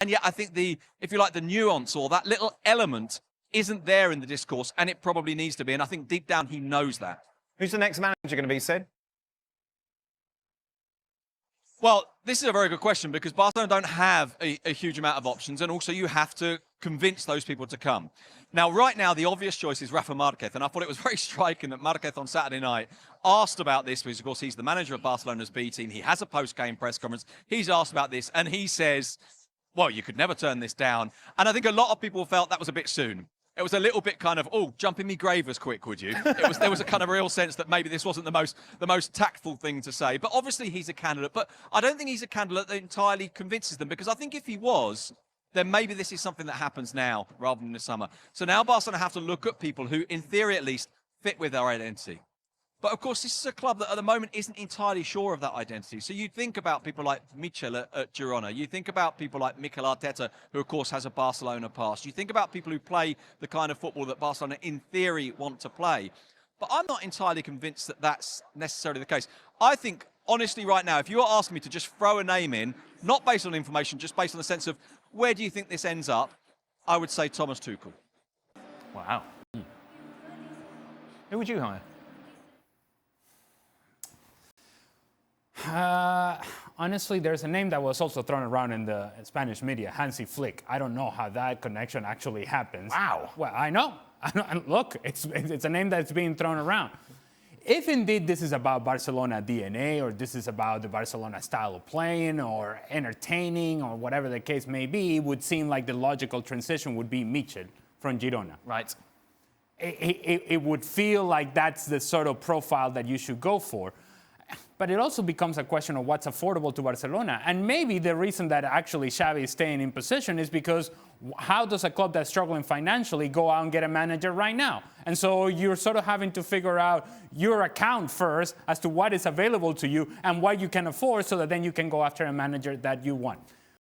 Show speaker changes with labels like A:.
A: And yet I think if you like, the nuance or that little element isn't there in the discourse, and it probably needs to be. And I think deep down he knows that.
B: Who's the next manager going to be, Sid?
A: Well, this is a very good question because Barcelona don't have a huge amount of options, and also you have to convince those people to come. Now, right now, the obvious choice is Rafa Márquez, and I thought it was very striking that Márquez on Saturday night asked about this because, of course, he's the manager of Barcelona's B team. He has a post-game press conference. He's asked about this, and he says, well, you could never turn this down. And I think a lot of people felt that was a bit soon. It was a little bit kind of, oh, jump in me grave as quick, would you? There was a kind of real sense that maybe this wasn't the most tactful thing to say. But obviously he's a candidate. But I don't think he's a candidate that entirely convinces them, because I think if he was, then maybe this is something that happens now rather than in the summer. So now Barcelona have to look at people who, in theory at least, fit with their identity. But of course, this is a club that at the moment isn't entirely sure of that identity. So you think about people like Michel at Girona. You think about people like Mikel Arteta, who of course has a Barcelona past. You think about people who play the kind of football that Barcelona in theory want to play. But I'm not entirely convinced that that's necessarily the case. I think, honestly, right now, if you were asking me to just throw a name in, not based on information, just based on the sense of where do you think this ends up, I would say Thomas Tuchel.
B: Wow. Who would you hire?
C: Honestly, there's a name that was also thrown around in the Spanish media, Hansi Flick. I don't know how that connection actually happens.
B: Wow.
C: Well, I know. Look, it's a name that's being thrown around. If indeed this is about Barcelona DNA, or this is about the Barcelona style of playing or entertaining or whatever the case may be, it would seem like the logical transition would be Michel from Girona.
B: Right.
C: It would feel like that's the sort of profile that you should go for. But it also becomes a question of what's affordable to Barcelona. And maybe the reason that actually Xavi is staying in position is because how does a club that's struggling financially go out and get a manager right now? And so you're sort of having to figure out your account first as to what is available to you and what you can afford, so that then you can go after a manager that you want.